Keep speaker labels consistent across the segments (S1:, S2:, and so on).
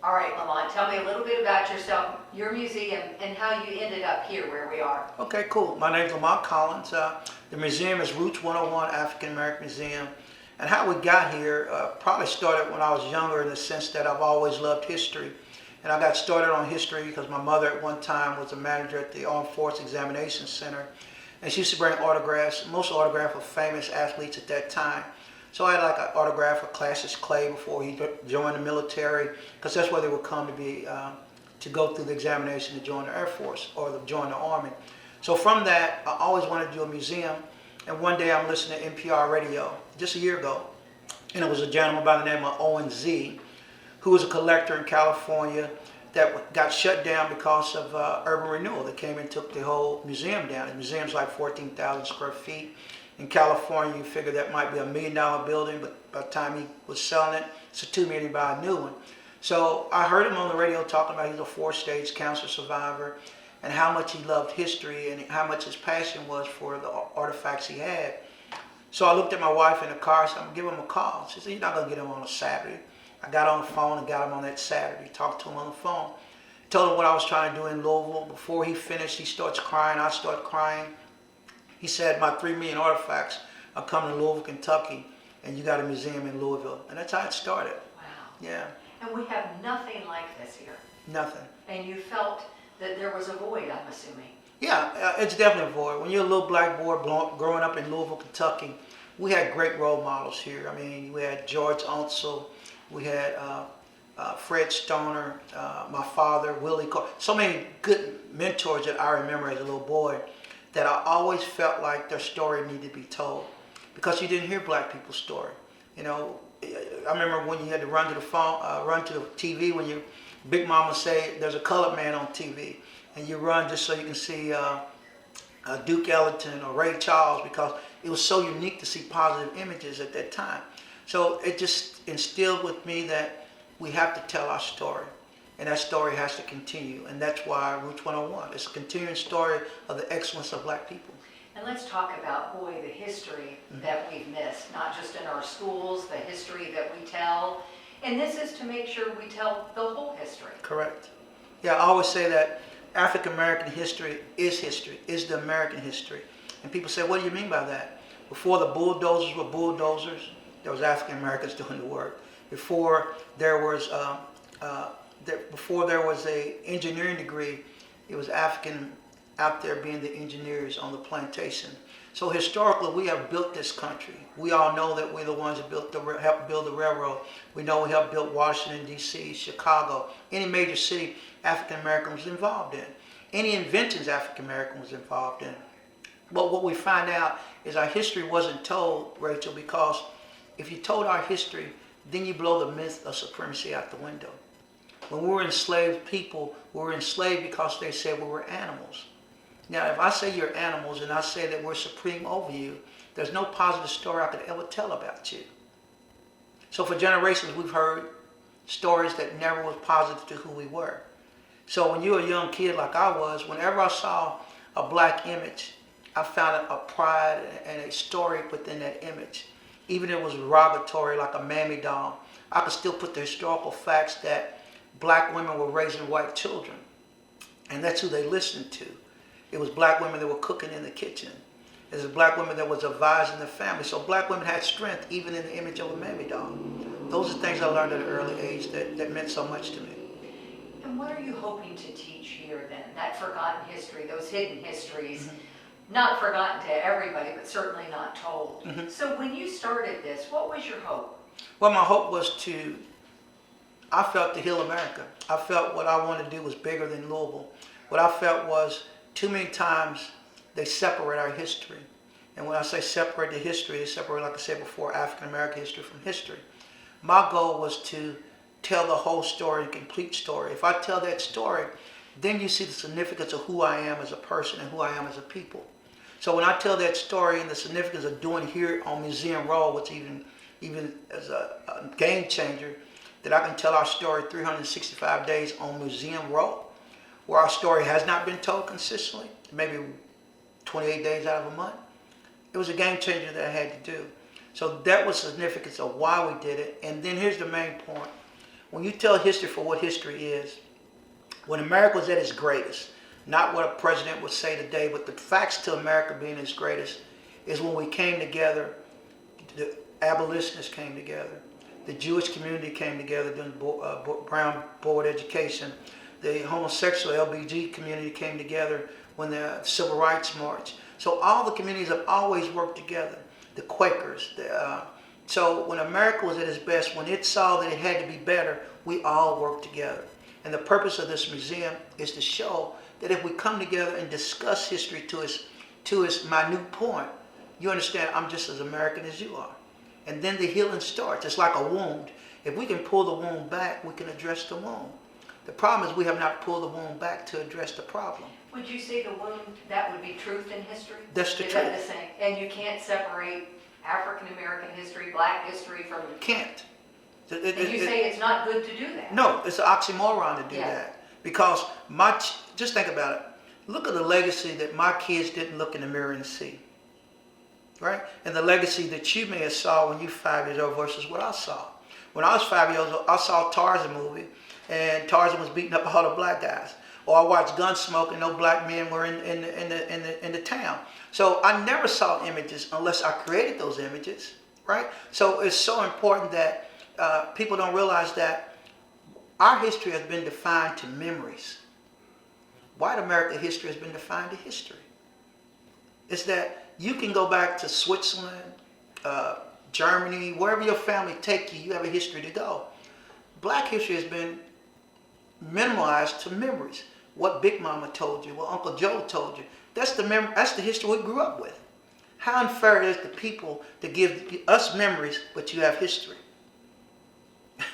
S1: All right, Lamont, tell me a little bit about yourself, your museum, and how you ended up here where we are.
S2: Okay, cool. My name's Lamont Collins. The museum is Roots 101 African American Museum. And how we got here probably started when I was younger, in the sense that I've always loved history. And I got started on history because my mother at one time was a manager at the Armed Forces Examination Center. And she used to bring autographs, most autographs of famous athletes at that time. So I had like an autograph of Cassius Clay before he joined the military, because that's where they would come to go through the examination to join the Air Force or to join the Army. So from that, I always wanted to do a museum. And one day I'm listening to NPR radio just a year ago, and it was a gentleman by the name of Owen Z, who was a collector in California that got shut down because of urban renewal. They came and took the whole museum down. The museum's like 14,000 square feet. In California, you figure that might be $1 million building, but by the time he was selling it, it's a $2 million to buy a new one. So I heard him on the radio talking about he's a 4-stage cancer survivor and how much he loved history and how much his passion was for the artifacts he had. So I looked at my wife in the car and said, I'm going to give him a call. She said, you're not going to get him on a Saturday. I got on the phone and got him on that Saturday, talked to him on the phone. Told him what I was trying to do in Louisville. Before he finished, he starts crying, I start crying. He said, my 3 million artifacts are coming to Louisville, Kentucky, and you got a museum in Louisville. And that's how it started.
S1: Wow.
S2: Yeah.
S1: And we have nothing like this here.
S2: Nothing.
S1: And you felt that there was a void, I'm assuming.
S2: Yeah, it's definitely a void. When you're a little black boy growing up in Louisville, Kentucky, we had great role models here. I mean, we had George Unseld, we had Fred Stoner, my father, Willie Carter. So many good mentors that I remember as a little boy, that I always felt like their story needed to be told, because you didn't hear black people's story. You know, I remember when you had to run to the phone, run to the TV when your big mama say there's a colored man on TV, and you run just so you can see Duke Ellington or Ray Charles, because it was so unique to see positive images at that time. So it just instilled with me that we have to tell our story. And that story has to continue. And that's why Roots 101. It's a continuing story of the excellence of black people.
S1: And let's talk about, boy, the history that we've missed, not just in our schools, the history that we tell. And this is to make sure we tell the whole history.
S2: Correct. Yeah, I always say that African American history, is the American history. And people say, what do you mean by that? Before the bulldozers were bulldozers, there was African Americans doing the work. Before there was a engineering degree, it was African out there being the engineers on the plantation. So historically, we have built this country. We all know that we're the ones that helped build the railroad. We know we helped build Washington, D.C., Chicago. Any major city African American was involved in. Any inventions African American was involved in. But what we find out is our history wasn't told, Rachel, because if you told our history, then you blow the myth of supremacy out the window. When we were enslaved people, we were enslaved because they said we were animals. Now, if I say you're animals and I say that we're supreme over you, there's no positive story I could ever tell about you. So for generations, we've heard stories that never was positive to who we were. So when you're a young kid like I was, whenever I saw a black image, I found a pride and a story within that image. Even if it was derogatory, like a mammy doll, I could still put the historical facts that black women were raising white children. And that's who they listened to. It was black women that were cooking in the kitchen. It was black women that was advising the family. So black women had strength even in the image of a mammy doll. Those are things I learned at an early age that meant so much to me.
S1: And what are you hoping to teach here then? That forgotten history, those hidden histories, not forgotten to everybody, but certainly not told. So when you started this, what was your hope?
S2: Well, my hope was I felt to heal America. I felt what I wanted to do was bigger than Louisville. What I felt was too many times they separate our history. And when I say separate the history, they separate, like I said before, African American history from history. My goal was to tell the whole story, the complete story. If I tell that story, then you see the significance of who I am as a person and who I am as a people. So when I tell that story and the significance of doing here on Museum Road, which even as a game changer, that I can tell our story 365 days on Museum Road, where our story has not been told consistently, maybe 28 days out of a month. It was a game changer that I had to do. So that was the significance of why we did it. And then here's the main point. when you tell history for what history is, when America was at its greatest, not what a president would say today, but the facts to America being its greatest is when we came together, the abolitionists came together, the Jewish community came together during Brown Board education, the homosexual LBG community came together when the Civil Rights March. So all the communities have always worked together. The Quakers. So when America was at its best, when it saw that it had to be better, we all worked together. And the purpose of this museum is to show that if we come together and discuss history to its minute point, you understand I'm just as American as you are. And then the healing starts. It's like a wound. If we can pull the wound back, we can address the wound. The problem is we have not pulled the wound back to address the problem.
S1: Would you say the wound, that would be truth in history?
S2: That's the
S1: truth.
S2: truth.
S1: Is that the same? And you can't separate African American history, black history from...
S2: Can't.
S1: And you say it's not good to do that.
S2: No, it's an oxymoron to do that. Because just think about it. Look at the legacy that my kids didn't look in the mirror and see. Right? And the legacy that you may have saw when you were 5 years old versus what I saw. When I was 5 years old, I saw Tarzan movie, and Tarzan was beating up all the black guys. Or I watched Gunsmoke, and no black men were in the town. So I never saw images unless I created those images. Right? So it's so important that people don't realize that our history has been defined to memories. White America history has been defined to history. It's that you can go back to Switzerland, Germany, wherever your family take you, you have a history to go. Black history has been minimalized to memories. What Big Mama told you, what Uncle Joe told you. That's the history we grew up with. How unfair it is to people to give us memories, but you have history.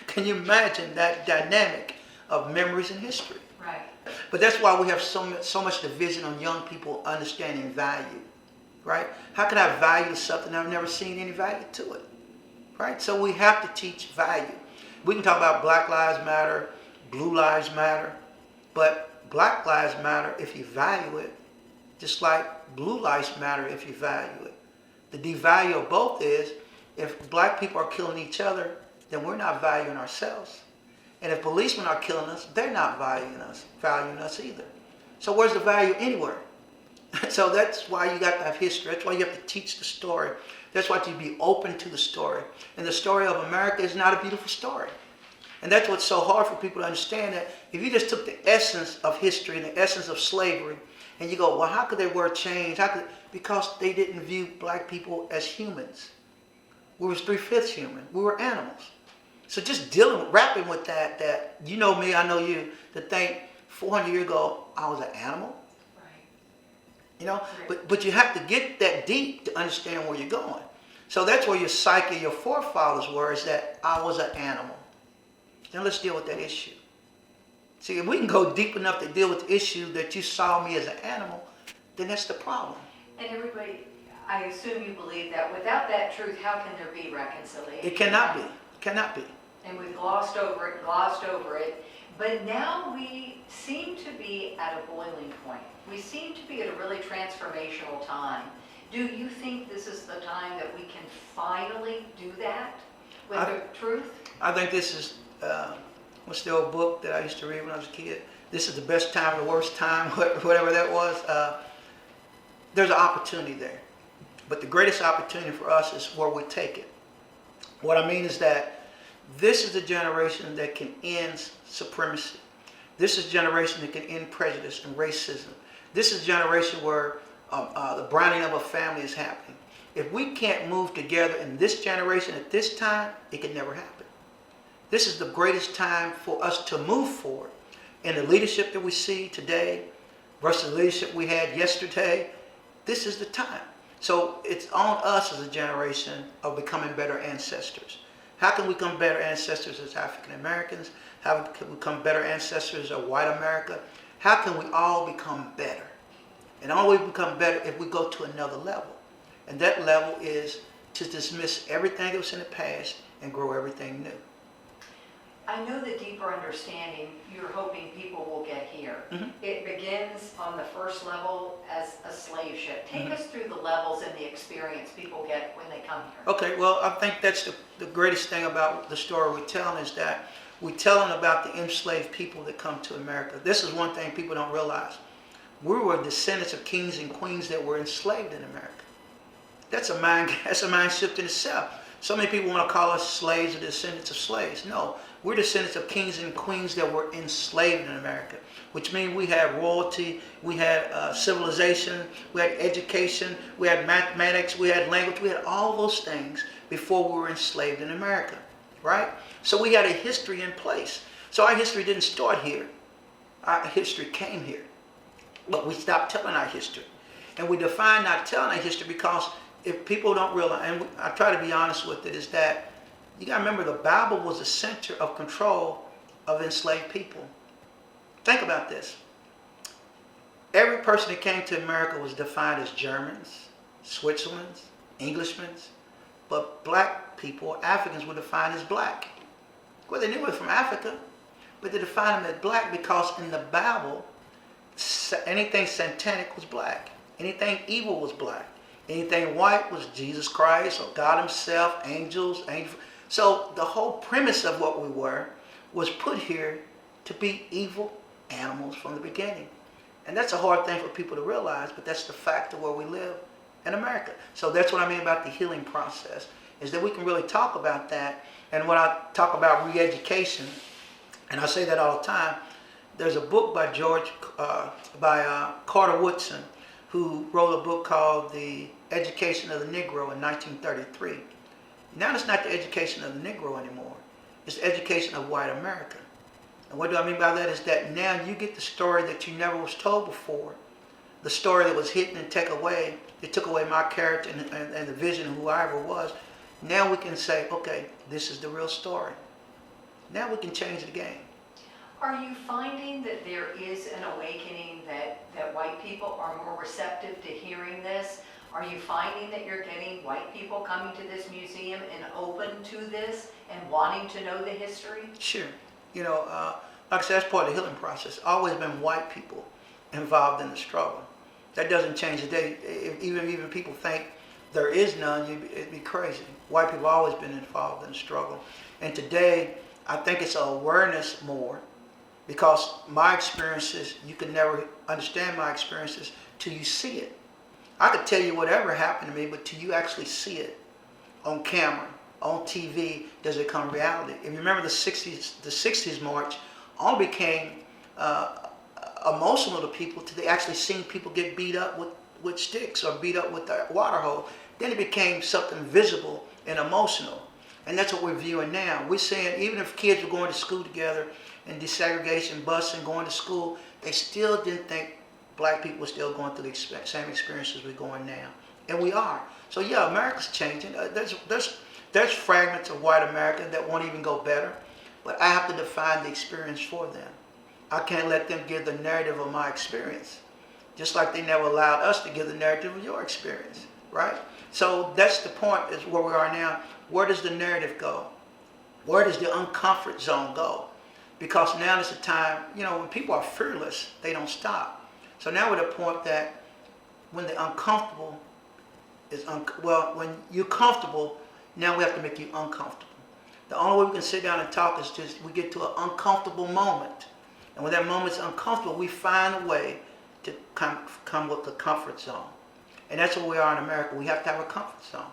S2: Can you imagine that dynamic of memories and history?
S1: Right.
S2: But that's why we have so much division on young people understanding value. Right? How can I value something I've never seen any value to it? Right? So we have to teach value. We can talk about Black Lives Matter, Blue Lives Matter, but Black Lives Matter if you value it, just like Blue Lives Matter if you value it. The devalue of both is if black people are killing each other, then we're not valuing ourselves. And if policemen are killing us, they're not valuing us either. So where's the value anywhere? So that's why you got to have history. That's why you have to teach the story. That's why you be open to the story. And the story of America is not a beautiful story. And that's what's so hard for people to understand, that if you just took the essence of history and the essence of slavery, and you go, well, how could their word change? Because they didn't view black people as humans. We were 3/5 human. We were animals. So just rapping with that you know me, I know you, to think 400 years ago I was an animal. You know, but you have to get that deep to understand where you're going. So that's where your psyche, your forefathers were, is that I was an animal. Then let's deal with that issue. See, if we can go deep enough to deal with the issue that you saw me as an animal, then that's the problem.
S1: And everybody, I assume you believe that without that truth, how can there be reconciliation?
S2: It cannot be. It cannot be.
S1: And we've glossed over it. But now we seem to be at a boiling point. We seem to be at a really transformational time. Do you think this is the time that we can finally do that with the truth?
S2: I think this is, what's the old book that I used to read when I was a kid? This is the best time, the worst time, whatever that was. There's an opportunity there. But the greatest opportunity for us is where we take it. What I mean is that this is the generation that can end supremacy. This is a generation that can end prejudice and racism. This is a generation where the browning of a family is happening. If we can't move together in this generation at this time, it can never happen. This is the greatest time for us to move forward. And the leadership that we see today versus the leadership we had yesterday, this is the time. So it's on us as a generation of becoming better ancestors. How can we become better ancestors as African Americans? How can we become better ancestors of white America? How can we all become better? And only become better if we go to another level. And that level is to dismiss everything that was in the past and grow everything new.
S1: I know the deeper understanding you're hoping people will get here. Mm-hmm. It begins on the first level as a slave ship. Take us through the levels and the experience people get when they come here.
S2: Okay, well, I think that's the greatest thing about the story we're telling, is that We tell them about the enslaved people that come to America. This is one thing people don't realize. We were descendants of kings and queens that were enslaved in America. That's a mind shift in itself. So many people want to call us slaves or descendants of slaves. No, we're descendants of kings and queens that were enslaved in America, which means we had royalty, we had civilization, we had education, we had mathematics, we had language, we had all those things before we were enslaved in America, right? So we had a history in place. So our history didn't start here. Our history came here. But we stopped telling our history. And we define not telling our history because if people don't realize, and I try to be honest with it, is that you got to remember the Bible was the center of control of enslaved people. Think about this. Every person that came to America was defined as Germans, Switzerlands, Englishmen, but black people, Africans, were defined as black. Well, they knew it was from Africa, but they defined them as black because in the Bible, anything satanic was black. Anything evil was black. Anything white was Jesus Christ or God himself, angels. So the whole premise of what we were was put here to be evil animals from the beginning. And that's a hard thing for people to realize, but that's the fact of where we live in America. So that's what I mean about the healing process, is that we can really talk about that. And when I talk about re-education, and I say that all the time, there's a book by Carter Woodson, who wrote a book called The Education of the Negro in 1933. Now it's not the education of the Negro anymore. It's the education of white America. And what do I mean by that is that now you get the story that you never was told before. The story that was hidden and taken away. It took away my character and the vision of who I ever was. Now we can say, okay, this is the real story. Now we can change the game.
S1: Are you finding that there is an awakening that white people are more receptive to hearing this? Are you finding that you're getting white people coming to this museum and open to this and wanting to know the history?
S2: Sure. Like I said, that's part of the healing process. Always been white people involved in the struggle. That doesn't change today. Even people think there is none, it'd be crazy. White people have always been involved in the struggle. And today, I think it's an awareness more, because my experiences, you can never understand my experiences till you see it. I could tell you whatever happened to me, but till you actually see it on camera, on TV, does it become reality. If you remember the 60s march, only became emotional to people till they actually seen people get beat up with sticks or beat up with a water hose. Then it became something visible and emotional. And that's what we're viewing now. We're saying even if kids were going to school together in desegregation, busing, going to school, they still didn't think black people were still going through the same experiences we're going now. And we are. So yeah, America's changing. There's fragments of white America that won't even go better, but I have to define the experience for them. I can't let them give the narrative of my experience, just like they never allowed us to give the narrative of your experience, right? So that's the point, is where we are now. Where does the narrative go? Where does the uncomfort zone go? Because now is the time, when people are fearless, they don't stop. So now we're at a point that when the uncomfortable is, when you're comfortable, now we have to make you uncomfortable. The only way we can sit down and talk is just we get to an uncomfortable moment. And when that moment's uncomfortable, we find a way to come with the comfort zone. And that's what we are in America. We have to have a comfort zone.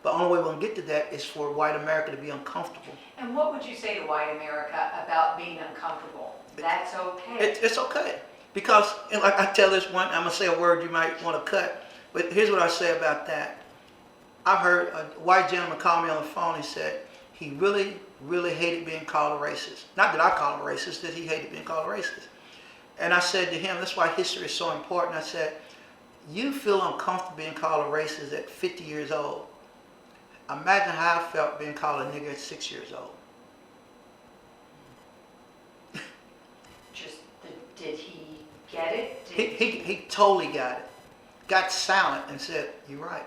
S2: The only way we're going to get to that is for white America to be uncomfortable.
S1: And what would you say to white America about being uncomfortable? That's okay.
S2: It's okay. Because, like I tell this one, I'm going to say a word you might want to cut, but here's what I say about that. I've heard a white gentleman call me on the phone. He said he really, really hated being called a racist. Not that I call him a racist, that he hated being called a racist. And I said to him, that's why history is so important. I said, you feel uncomfortable being called a racist at 50 years old. Imagine how I felt being called a nigger at 6 years old.
S1: Did he get it?
S2: He totally got it. Got silent and said, you're right.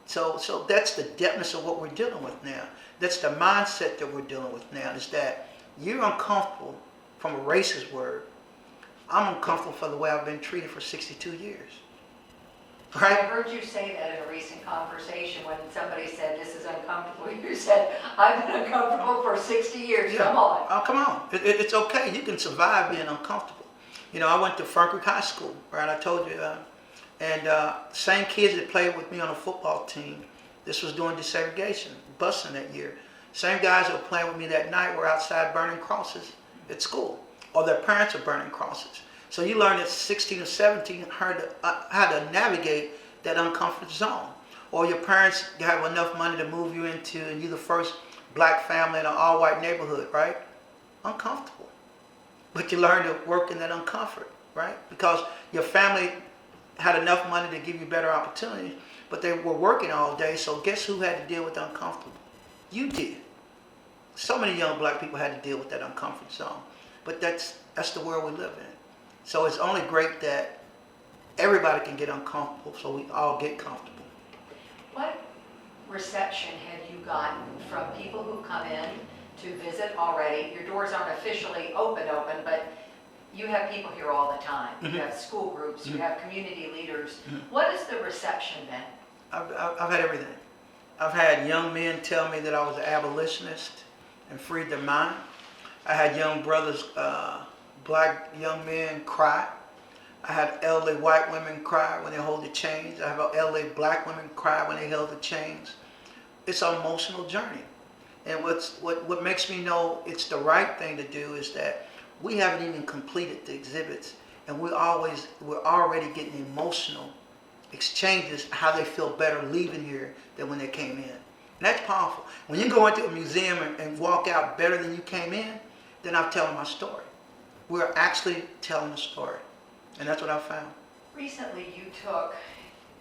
S2: So that's the depthness of what we're dealing with now. That's the mindset that we're dealing with now, is that you're uncomfortable from a racist word. I'm uncomfortable for the way I've been treated for 62 years.
S1: I
S2: right?
S1: heard you say that in a recent conversation when somebody said this is uncomfortable. You said, I've been uncomfortable for 60 years,
S2: Yeah.
S1: come on.
S2: Oh, come on. It's okay. You can survive being uncomfortable. You know, I went to Ferncreek High School, right? I told you. Same kids that played with me on the football team. This was during desegregation, busing that year. Same guys that were playing with me that night were outside burning crosses at school, or their parents are burning crosses. So you learn at 16 or 17 how to navigate that uncomfort zone. Or your parents have enough money to move you into, and you're the first black family in an all-white neighborhood, right? Uncomfortable. But you learn to work in that uncomfort, right? Because your family had enough money to give you better opportunities, but they were working all day, so guess who had to deal with the uncomfortable? You did. So many young black people had to deal with that uncomfort zone. But that's the world we live in. So it's only great that everybody can get uncomfortable, so we all get comfortable.
S1: What reception have you gotten from people who come in to visit already? Your doors aren't officially open, but you have people here all the time.
S2: Mm-hmm.
S1: You have school groups, you have community leaders.
S2: Mm-hmm.
S1: What is the reception been?
S2: I've had everything. I've had young men tell me that I was an abolitionist and freed their mind. I had young brothers, black young men cry. I had elderly white women cry when they hold the chains. I have elderly black women cry when they held the chains. It's an emotional journey. And what makes me know it's the right thing to do is that we haven't even completed the exhibits, and we're already getting emotional exchanges, how they feel better leaving here than when they came in. And that's powerful. When you go into a museum and walk out better than you came in, then I'm telling my story. We're actually telling a story. And that's what I found.
S1: Recently you took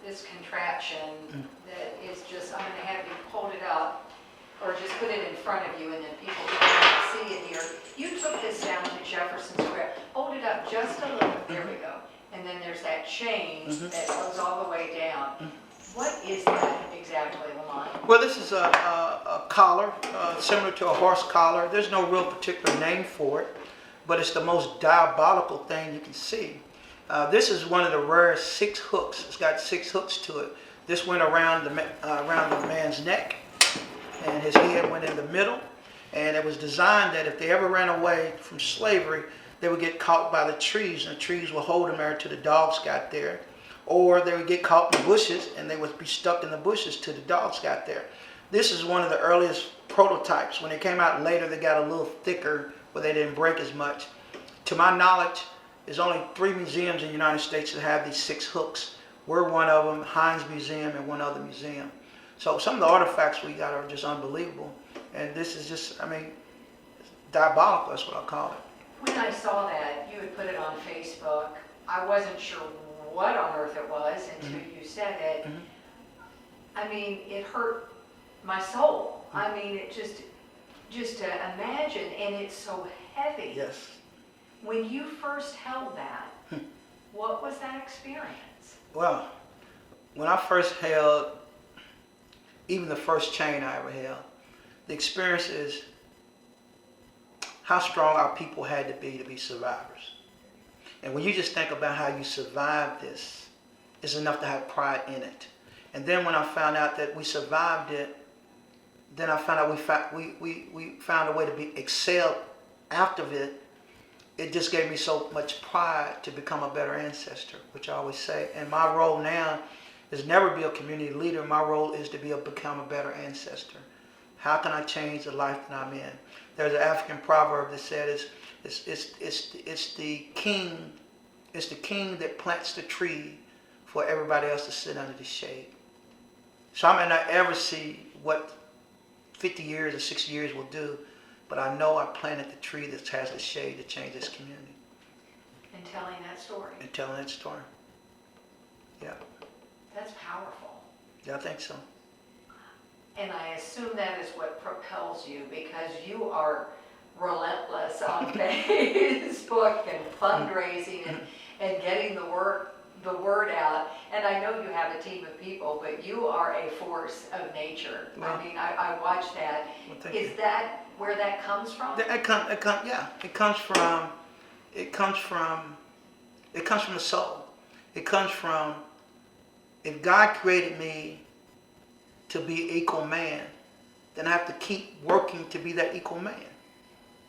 S1: this contraption that is just, I'm going to have you hold it up or just put it in front of you and then people can see it here. You took this down to Jefferson Square. Hold it up just a little. There we go. And then there's that chain that goes all the way down. What is that exactly, Lamont?
S2: Well, this is a collar, similar to a horse collar. There's no real particular name for it, but it's the most diabolical thing you can see. This is one of the rarest 6 hooks. It's got 6 hooks to it. This went around the man's neck, and his head went in the middle. And it was designed that if they ever ran away from slavery, they would get caught by the trees, and the trees would hold them there till the dogs got there. Or they would get caught in the bushes, and they would be stuck in the bushes till the dogs got there. This is one of the earliest prototypes. When they came out later, they got a little thicker, where they didn't break as much. To my knowledge, there's only 3 museums in the United States that have these 6 hooks. We're one of them, Heinz Museum, and one other museum. So some of the artifacts we got are just unbelievable. And this is just, diabolical, that's what I call it.
S1: When I saw that, you had put it on Facebook. I wasn't sure what on earth it was until you said it. It hurt my soul. It just to imagine, and it's so heavy.
S2: Yes.
S1: When you first held that, what was that experience?
S2: Well, when I first held, even the first chain I ever held, the experience is how strong our people had to be survivors. And when you just think about how you survived this, it's enough to have pride in it. And then when I found out that we survived it, then I found out we found a way to excel after it. It just gave me so much pride to become a better ancestor, which I always say. And my role now is never be a community leader. My role is to become a better ancestor. How can I change the life that I'm in? There's an African proverb that said it's the king that plants the tree for everybody else to sit under the shade. So I may not ever see what 50 years or 60 years will do, but I know I planted the tree that has the shade to change this community.
S1: And telling that story.
S2: And telling that story. Yeah.
S1: That's powerful.
S2: Yeah, I think so.
S1: And I assume that is what propels you, because you are relentless on Facebook and fundraising and getting the word out. And I know you have a team of people, but you are a force of nature.
S2: Well,
S1: I watch that.
S2: Well,
S1: Is that where that comes from?
S2: It comes from the soul. It comes if God created me to be an equal man, then I have to keep working to be that equal man.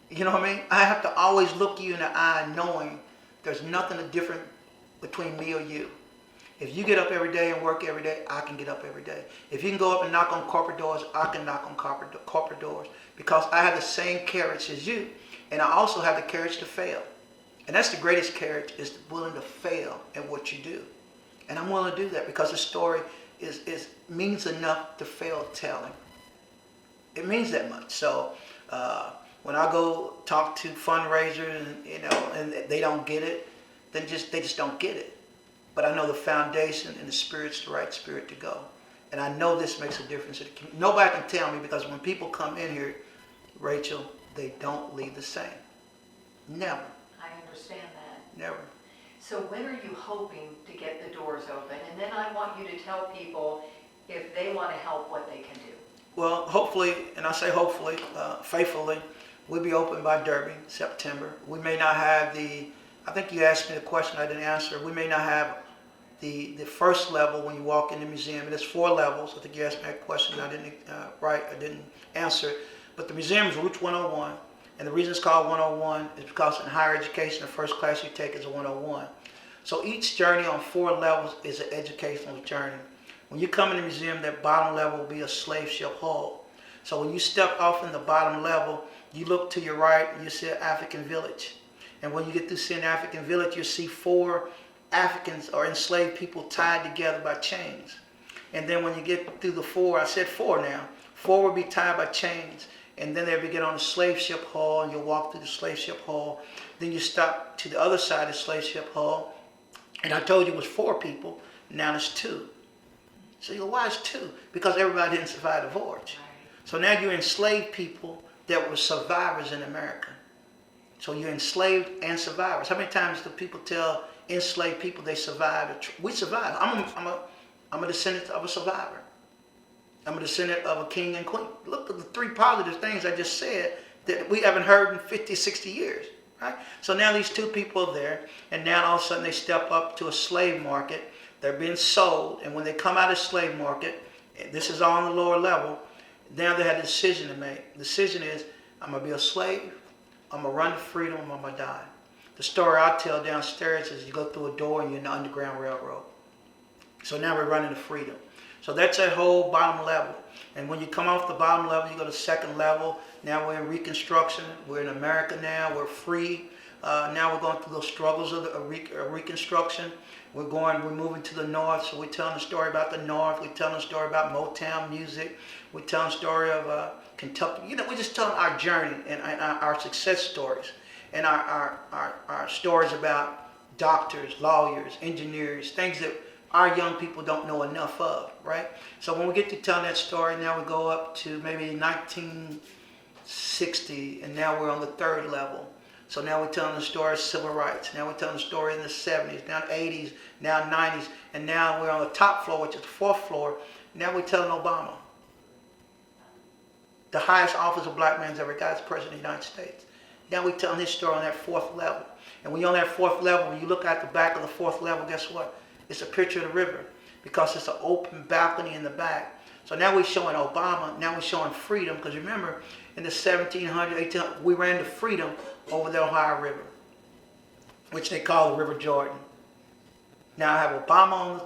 S2: You know what I mean? I have to always look you in the eye knowing there's nothing different between me or you. If you get up every day and work every day, I can get up every day. If you can go up and knock on corporate doors, I can knock on corporate doors, because I have the same courage as you. And I also have the courage to fail. And that's the greatest courage, is willing to fail at what you do. And I'm willing to do that because the story means enough to fail telling. It means that much. So when I go talk to fundraisers and they don't get it, then they just don't get it. But I know the foundation and the spirit's the right spirit to go. And I know this makes a difference. Nobody can tell me, because when people come in here, Rachel, they don't leave the same. Never.
S1: I understand that.
S2: Never.
S1: So when are you hoping to get the doors open? And then I want you to tell people, if they want to help, what they can do.
S2: Well, hopefully, and I say hopefully, faithfully, we'll be open by Derby, September. We may not have I think you asked me the question I didn't answer. We may not have the first level when you walk in the museum. And there's 4 levels. I think you asked me that question. I didn't answer it. But the museum is Route 101. And the reason it's called 101 is because in higher education, the first class you take is a 101. So each journey on 4 levels is an educational journey. When you come in the museum, that bottom level will be a slave ship hull. So when you step off in the bottom level, you look to your right, you see an African village. And when you get through seeing an African village, you see 4 Africans or enslaved people tied together by chains. And then when you get through the 4, I said 4 now, 4 will be tied by chains. And then they begin on the slave ship hull, and you'll walk through the slave ship hull. Then you stop to the other side of the slave ship hull. And I told you it was 4 people, now it's 2. So you go, why is 2? Because everybody didn't survive the voyage. So now you're enslaved people that were survivors in America. So you're enslaved and survivors. How many times do people tell enslaved people they survived? We survived. I'm a descendant of a survivor. I'm a descendant of a king and queen. Look at the 3 positive things I just said that we haven't heard in 50, 60 years. Right? So now these 2 people are there, and now all of a sudden they step up to a slave market. They're being sold, and when they come out of the slave market, this is all on the lower level, now they have a decision to make. The decision is, I'm going to be a slave, I'm going to run to freedom, I'm going to die. The story I tell downstairs is you go through a door and you're in the Underground Railroad. So now we're running to freedom. So that's a whole bottom level. And when you come off the bottom level, you go to 2nd level. Now we're in Reconstruction. We're in America now. We're free. Now we're going through those struggles of Reconstruction. We're moving to the North. So we're telling the story about the North. We're telling the story about Motown music. We're telling the story of Kentucky. We're just telling our journey and our success stories. And our stories about doctors, lawyers, engineers, things that our young people don't know enough of, right? So when we get to telling that story, now we go up to maybe 1960, and now we're on the 3rd level. So now we're telling the story of civil rights. Now we're telling the story in the 70s, now 80s, now 90s, and now we're on the top floor, which is the 4th floor. Now we're telling Obama. The highest office a black man's ever got is President of the United States. Now we're telling his story on that 4th level. And when you're on that 4th level, when you look at the back of the 4th level, guess what? It's a picture of the river, because it's an open balcony in the back. So now we're showing Obama, now we're showing freedom, because remember, in the 1700s, 1800s, we ran to freedom over the Ohio River, which they call the River Jordan. Now I have Obama on the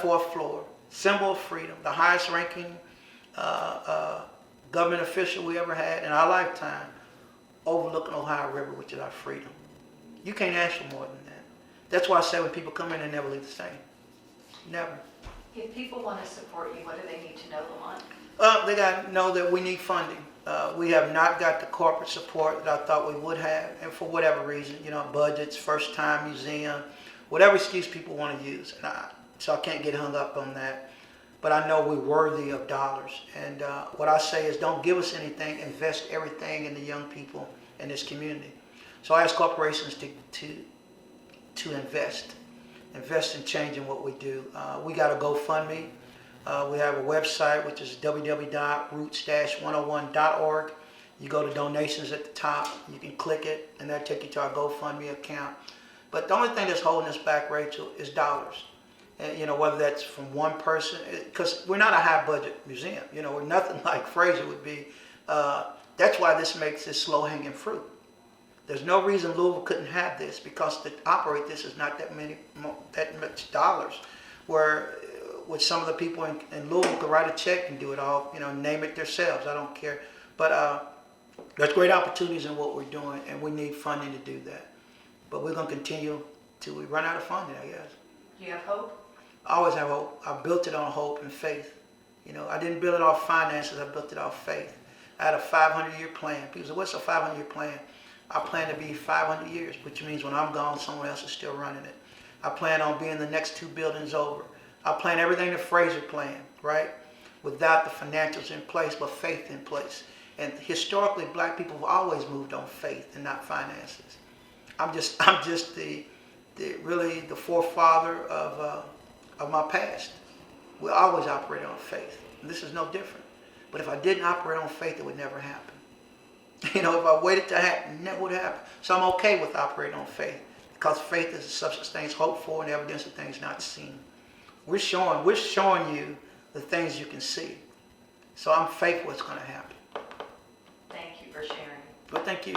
S2: 4th floor, symbol of freedom, the highest ranking government official we ever had in our lifetime, overlooking Ohio River, which is our freedom. You can't ask for more than that. That's why I say when people come in, they never leave the same. Never.
S1: If people want to support you, what do they need to know, Lamont?
S2: They got to know that we need funding. We have not got the corporate support that I thought we would have, and for whatever reason, budgets, first time museum, whatever excuse people want to use. So I can't get hung up on that. But I know we're worthy of dollars. And what I say is, don't give us anything, invest everything in the young people in this community. So I ask corporations to invest in changing what we do. We got a GoFundMe. We have a website, which is www.roots-101.org. You go to donations at the top. You can click it, and that'll take you to our GoFundMe account. But the only thing that's holding us back, Rachel, is dollars. And, whether that's from one person, because we're not a high budget museum. We're nothing like Fraser would be. That's why this makes this low hanging fruit. There's no reason Louisville couldn't have this, because to operate this is not that much dollars. Where with some of the people in Louisville could write a check and do it all, name it themselves. I don't care. But there's great opportunities in what we're doing, and we need funding to do that. But we're going to continue till we run out of funding, I guess.
S1: Do you have hope?
S2: I always have hope. I built it on hope and faith. I didn't build it off finances. I built it off faith. I had a 500-year plan. People say, what's a 500-year plan? I plan to be 500 years, which means when I'm gone, someone else is still running it. I plan on being the next 2 buildings over. I plan everything that Fraser planned, right? Without the financials in place, but faith in place. And historically, black people have always moved on faith and not finances. I'm just really the forefather of my past. We always operate on faith. And this is no different. But if I didn't operate on faith, it would never happen. If I waited to happen, it never would happen. So I'm okay with operating on faith, because faith is the substance of things hoped for and evidence of things not seen. We're showing you the things you can see. So I'm faithful it's going to happen.
S1: Thank you for sharing.
S2: Well, thank you.